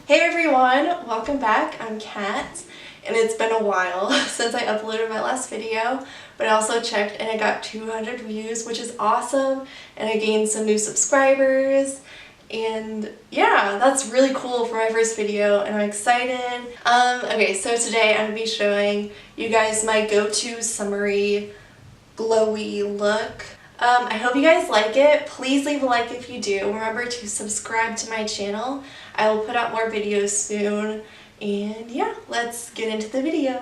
Hey everyone, welcome back. I'm Kat, and it's been a while since I uploaded my last video, but I also checked and I got 200 views, which is awesome, and I gained some new subscribers, and yeah, that's really cool for my first video, and I'm excited. Okay, so today I'm going to be showing you guys my go-to summery glowy look. I hope you guys like it. Please leave a like if you do. Remember to subscribe to my channel. I will put out more videos soon. And yeah, let's get into the video.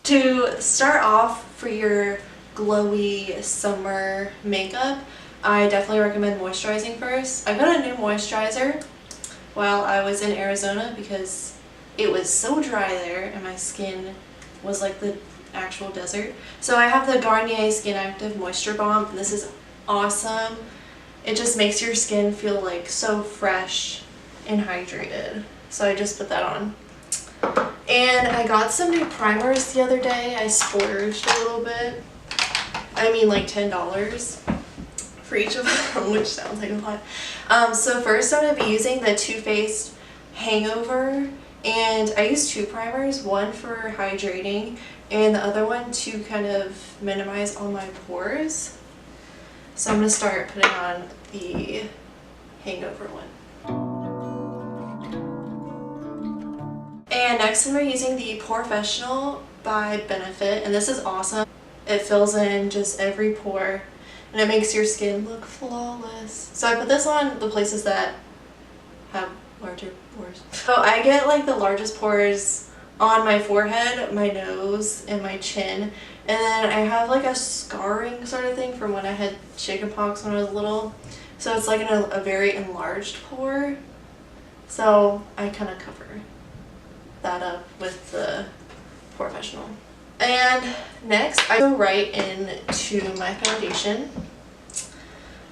To start off for your glowy summer makeup, I definitely recommend moisturizing first. I got a new moisturizer while I was in Arizona because it was so dry there and my skin was like the actual desert. So I have the Garnier Skin Active Moisture Balm, and this is awesome. It just makes your skin feel like so fresh and hydrated. So I just put that on. And I got some new primers the other day. I splurged a little bit. I mean like $10 for each of them, which sounds like a lot. So first I'm going to be using the Too Faced Hangover. And I use two primers, one for hydrating and the other one to kind of minimize all my pores. So I'm going to start putting on the Hangover one. And next I'm going to be using the POREfessional by Benefit, and this is awesome. It fills in just every pore and it makes your skin look flawless. So I put this on the places that have larger pores. So I get like the largest pores on my forehead, my nose, and my chin. And then I have like a scarring sort of thing from when I had chickenpox when I was little. So it's like a very enlarged pore. So I kind of cover that up with the POREfessional. And next I go right into my foundation.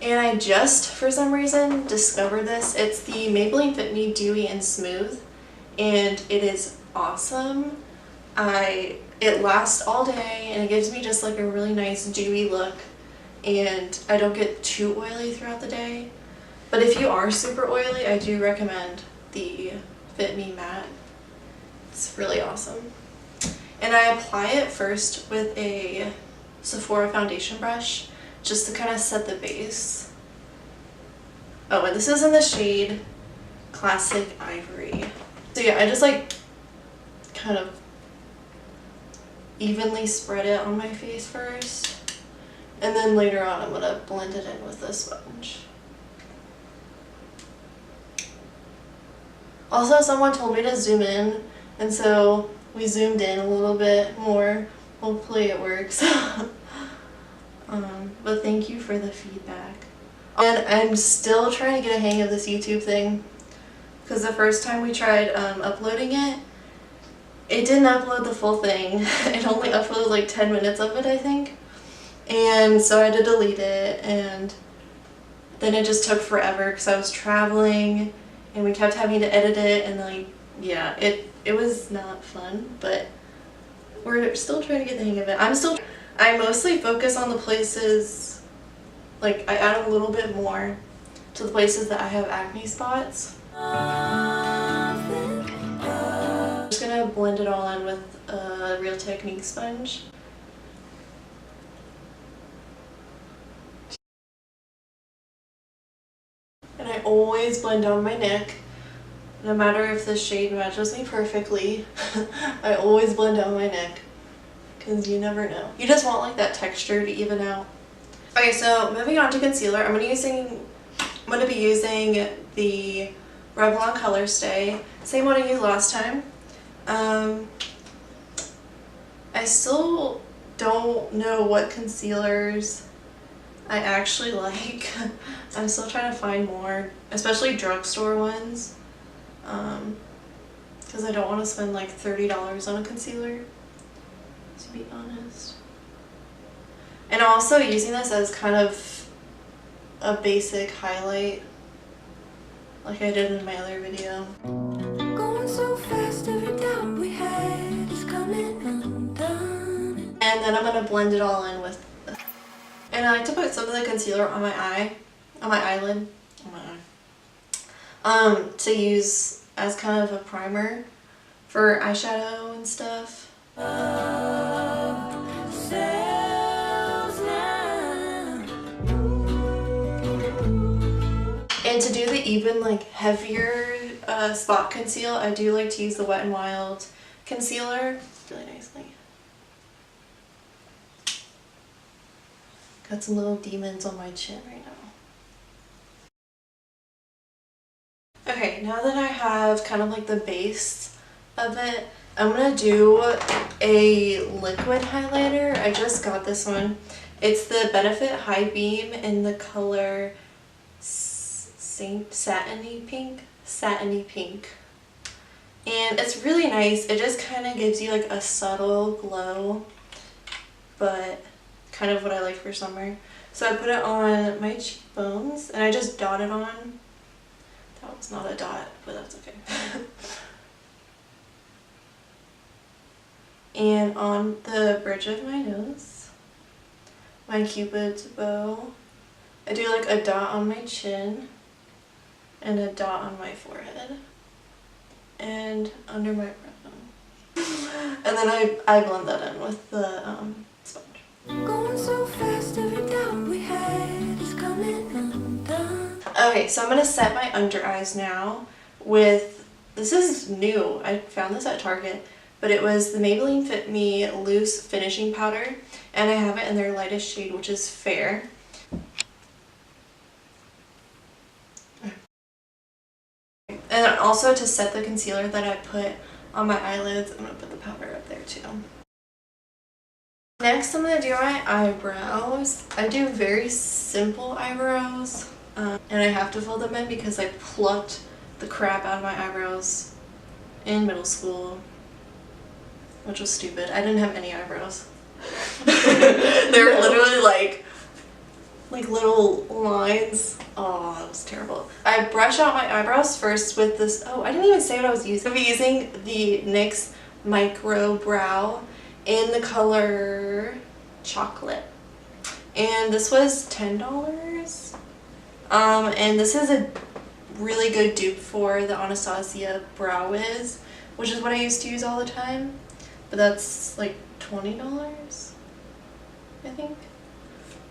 And I just, for some reason, discovered this. It's the Maybelline Fit Me Dewy and Smooth, and it is awesome. It lasts all day, and it gives me just like a really nice dewy look, and I don't get too oily throughout the day. But if you are super oily, I do recommend the Fit Me Matte. It's really awesome. And I apply it first with a Sephora foundation brush, just to kind of set the base. Oh, and this is in the shade Classic Ivory. So yeah, I just like kind of evenly spread it on my face first, and then later on I'm gonna blend it in with a sponge. Also, someone told me to zoom in, and so we zoomed in a little bit more. Hopefully it works. But thank you for the feedback. And I'm still trying to get a hang of this YouTube thing, because the first time we tried uploading it, it didn't upload the full thing. It only uploaded like 10 minutes of it, I think. And so I had to delete it, and then it just took forever because I was traveling and we kept having to edit it, and like, yeah, it was not fun, but we're still trying to get the hang of it. I mostly focus on the places, like I add a little bit more to the places that I have acne spots. I'm just gonna blend it all in with a Real Technique sponge. And I always blend down my neck, no matter if the shade matches me perfectly. I always blend down my neck, because you never know. You just want like that texture to even out. Okay, so moving on to concealer, I'm gonna be using the Revlon Color Stay, same one I used last time. I still don't know what concealers I actually like. I'm still trying to find more, especially drugstore ones, because I don't want to spend like $30 on a concealer, to be honest. And I'm also using this as kind of a basic highlight, like I did in my other video. Going so fast, every doubt we had is coming undone. And then I'm going to blend it all in with this. And I like to put some of the concealer on my eyelid, to use as kind of a primer for eyeshadow and stuff. And to do the even like heavier spot conceal, I do like to use the Wet n Wild concealer really nicely. Got some little demons on my chin right now. Okay, now that I have kind of like the base of it, I'm gonna do a liquid highlighter. I just got this one. It's the Benefit High Beam in the color Satiny Pink. And it's really nice. It just kind of gives you like a subtle glow, but kind of what I like for summer. So I put it on my cheekbones and I just dot it on. That was not a dot, but that's okay. And on the bridge of my nose, my Cupid's bow, I do like a dot on my chin and a dot on my forehead and under my brow. And then I blend that in with the sponge. Going so fast, every doubt we had is coming undone. Okay, so I'm going to set my under eyes now with, this is new, I found this at Target, but it was the Maybelline Fit Me Loose Finishing Powder, and I have it in their lightest shade, which is Fair. And also to set the concealer that I put on my eyelids, I'm going to put the powder up there too. Next I'm going to do my eyebrows. I do very simple eyebrows, and I have to fill them in because I plucked the crap out of my eyebrows in middle school, which was stupid. I didn't have any eyebrows. They were literally like little lines. Oh, that was terrible. I brush out my eyebrows first with this, oh, I didn't even say what I was using. I'll be using the NYX Micro Brow in the color Chocolate. And this was $10. And this is a really good dupe for the Anastasia Brow Wiz, which is what I used to use all the time. But that's like $20, I think.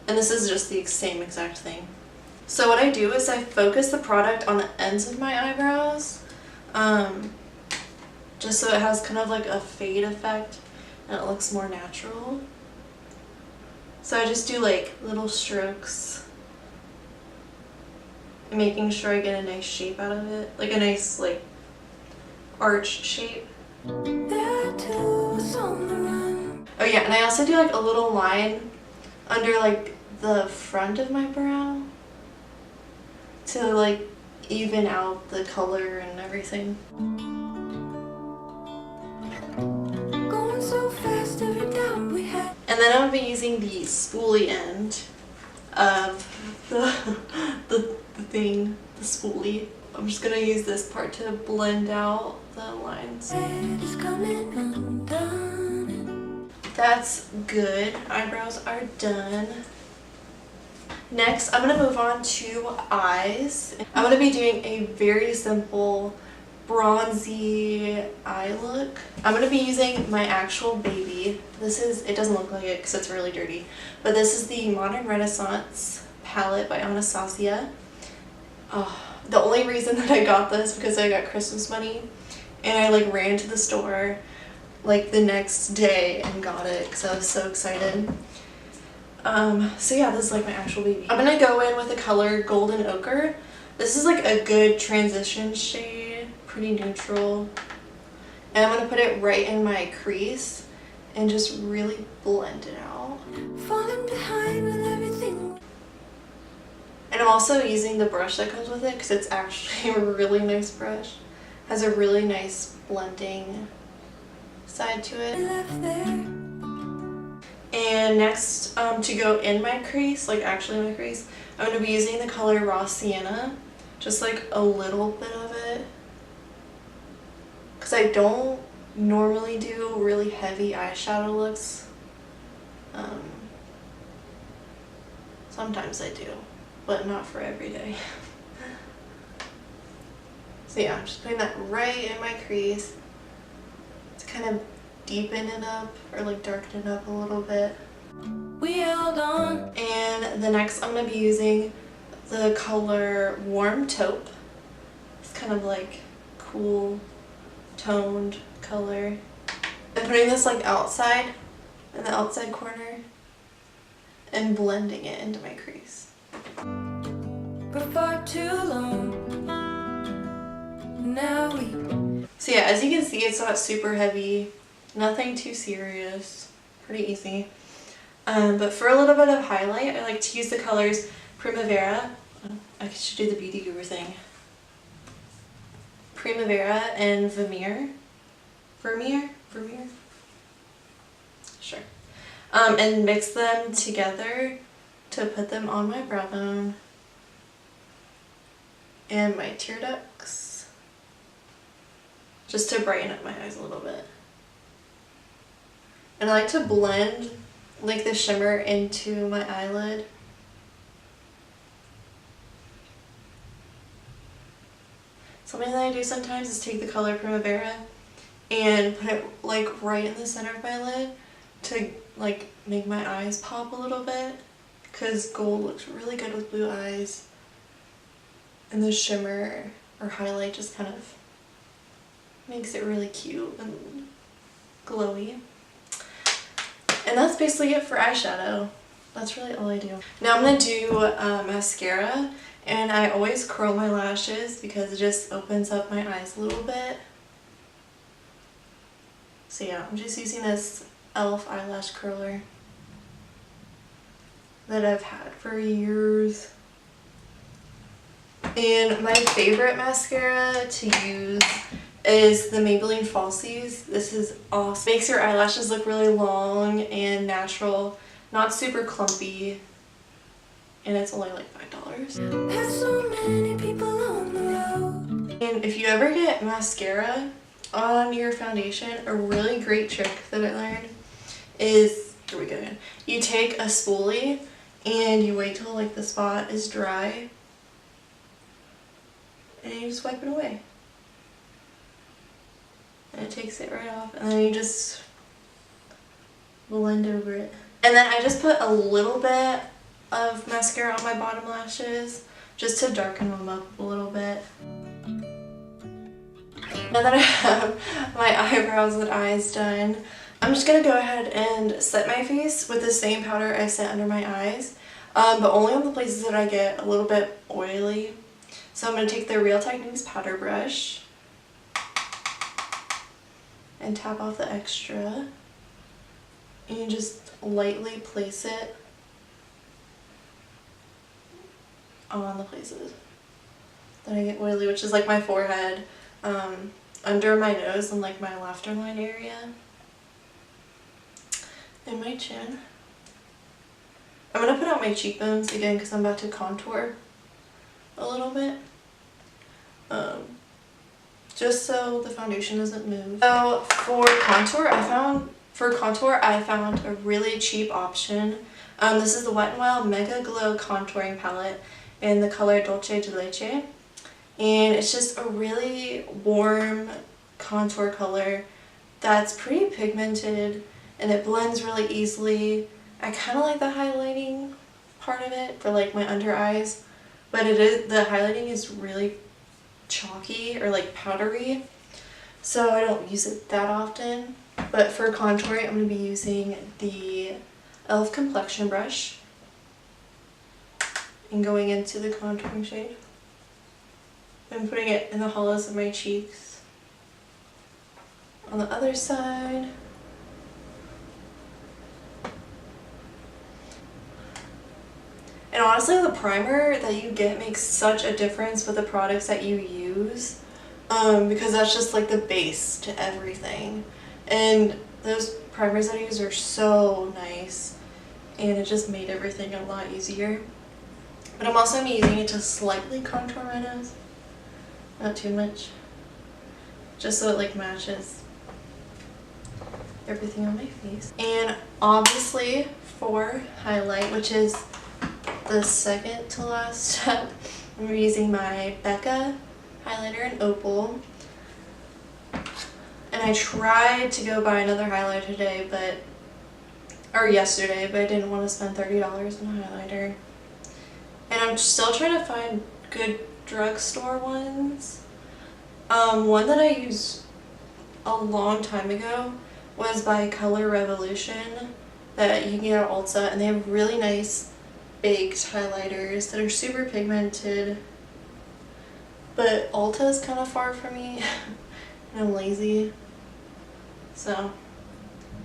And this is just the same exact thing. So what I do is I focus the product on the ends of my eyebrows, just so it has kind of like a fade effect and it looks more natural. So I just do like little strokes, making sure I get a nice shape out of it, like a nice like arched shape. Oh yeah, and I also do like a little line under like the front of my brow to like even out the color and everything. Going so fast, every doubt we had. And then I'll be using the spoolie end of the thing, the spoolie. I'm just gonna use this part to blend out the lines. That's good. Eyebrows are done. Next, I'm going to move on to eyes. I'm going to be doing a very simple bronzy eye look. I'm going to be using my actual baby. This is, it doesn't look like it because it's really dirty, but this is the Modern Renaissance palette by Anastasia. The only reason that I got this because I got Christmas money and I like ran to the store like the next day and got it because I was so excited. So yeah, this is like my actual baby. I'm gonna go in with the color Golden Ochre. This is like a good transition shade, pretty neutral. And I'm gonna put it right in my crease and just really blend it out. Falling behind with everything. And I'm also using the brush that comes with it because it's actually a really nice brush. Has a really nice blending side to it. And next, to go in my crease, like actually my crease, I'm going to be using the color Raw Sienna, just like a little bit of it, because I don't normally do really heavy eyeshadow looks. Sometimes I do, but not for every day. So yeah, I'm just putting that right in my crease to kind of deepen it up or like darken it up a little bit. We held on. And the next I'm going to be using the color Warm Taupe. It's kind of like cool toned color. I'm putting this like outside in the outside corner and blending it into my crease. For far too long. Now we. So yeah, as you can see, it's not super heavy, nothing too serious, pretty easy. But for a little bit of highlight, I like to use the colors Primavera. I should do the Beauty Guru thing. Primavera and Vermeer. Vermeer? Sure. And mix them together to put them on my brow bone and my tear ducts, just to brighten up my eyes a little bit. And I like to blend like the shimmer into my eyelid. Something that I do sometimes is take the color Primavera and put it like right in the center of my lid to like make my eyes pop a little bit, because gold looks really good with blue eyes, and the shimmer or highlight just kind of makes it really cute and glowy. And that's basically it for eyeshadow. That's really all I do. Now I'm going to do mascara, and I always curl my lashes because it just opens up my eyes a little bit. So yeah, I'm just using this e.l.f. eyelash curler that I've had for years. And my favorite mascara to use is the Maybelline Falsies. This is awesome. Makes your eyelashes look really long and natural, not super clumpy, and it's only like $5. There's so many people on the road. And if you ever get mascara on your foundation, a really great trick that I learned is, here we go again, you take a spoolie and you wait till like the spot is dry and you just wipe it away. And it takes it right off, and then you just blend over it. And then I just put a little bit of mascara on my bottom lashes just to darken them up a little bit. Now that I have my eyebrows and eyes done, I'm just going to go ahead and set my face with the same powder I set under my eyes, but only on the places that I get a little bit oily. So I'm going to take the Real Techniques powder brush and tap off the extra, and you just lightly place it on the places that I get oily, which is like my forehead, under my nose and like my laughter line area, and my chin. I'm going to put out my cheekbones again because I'm about to contour a little bit. Just so the foundation doesn't move. So for contour, I found a really cheap option. This is the Wet n Wild Mega Glow Contouring Palette in the color Dolce de Leche. And it's just a really warm contour color that's pretty pigmented, and it blends really easily. I kind of like the highlighting part of it for like my under eyes, but the highlighting is really chalky or like powdery, so I don't use it that often. But for contouring, I'm going to be using the e.l.f. complexion brush and going into the contouring shade and putting it in the hollows of my cheeks. On the other side, and honestly, the primer that you get makes such a difference with the products that you use, because that's just like the base to everything. And those primers that I use are so nice, and it just made everything a lot easier. But I'm also using it to slightly contour my nose, not too much, just so it like matches everything on my face. And obviously for highlight, which is the second to last step, I'm using my Becca highlighter in Opal. And I tried to go buy another highlighter today, or yesterday, but I didn't want to spend $30 on a highlighter. And I'm still trying to find good drugstore ones. One that I used a long time ago was by Color Revolution that you can get at Ulta, and they have really nice baked highlighters that are super pigmented. But Ulta is kind of far from me and I'm lazy. So,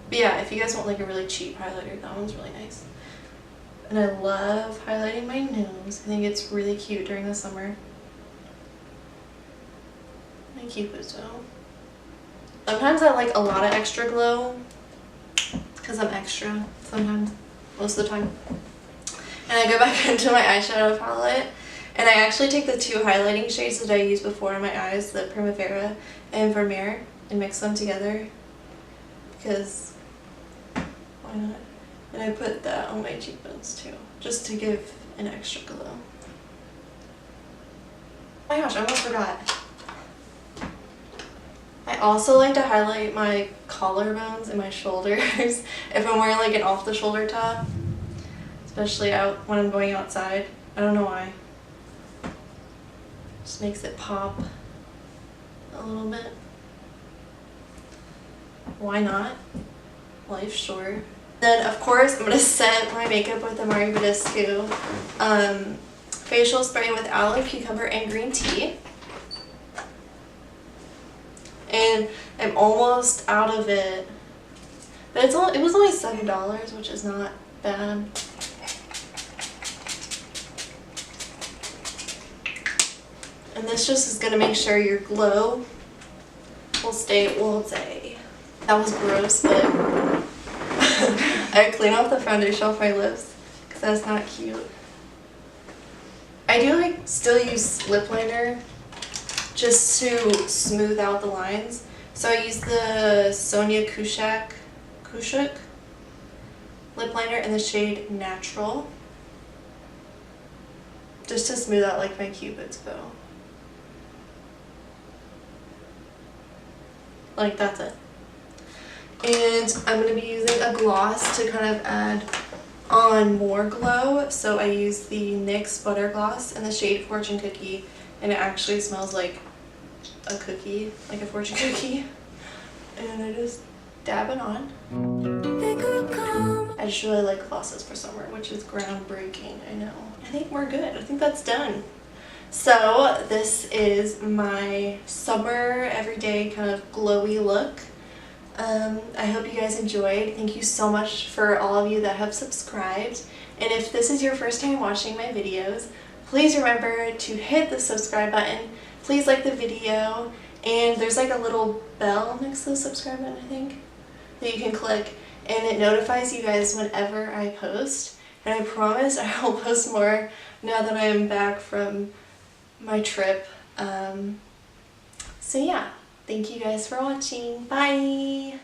but yeah, if you guys want like a really cheap highlighter, that one's really nice. And I love highlighting my nose. I think it's really cute during the summer. My Cupid's though. Sometimes I like a lot of extra glow because I'm extra sometimes, most of the time. And I go back into my eyeshadow palette and I actually take the two highlighting shades that I used before in my eyes, the Primavera and Vermeer, and mix them together because why not? And I put that on my cheekbones too, just to give an extra glow. Oh my gosh, I almost forgot. I also like to highlight my collarbones and my shoulders if I'm wearing like an off-the-shoulder top, especially when I'm going outside. I don't know why. Just makes it pop a little bit. Why not? Life's short. Then of course I'm going to set my makeup with the Mario Badescu facial spray with aloe, cucumber, and green tea. And I'm almost out of it, but it was only $7, which is not bad. And this just is going to make sure your glow will stay all day. That was gross, but I clean off the foundation off my lips because that's not cute. I do like still use lip liner just to smooth out the lines. So I use the Sonia Kashuk lip liner in the shade Natural, just to smooth out like my Cupid's bow. Like that's it. And I'm going to be using a gloss to kind of add on more glow. So I use the NYX Butter Gloss in the shade Fortune Cookie, and it actually smells like a cookie, like a fortune cookie. And I just dab it on. I just really like glosses for summer, which is groundbreaking, I know. I think we're good. I think that's done. So this is my summer everyday kind of glowy look. I hope you guys enjoyed. Thank you so much for all of you that have subscribed. And if this is your first time watching my videos, please remember to hit the subscribe button. Please like the video, and there's like a little bell next to the subscribe button, I think, that you can click, and it notifies you guys whenever I post. And I promise I will post more now that I am back from my trip. So yeah, thank you guys for watching. Bye!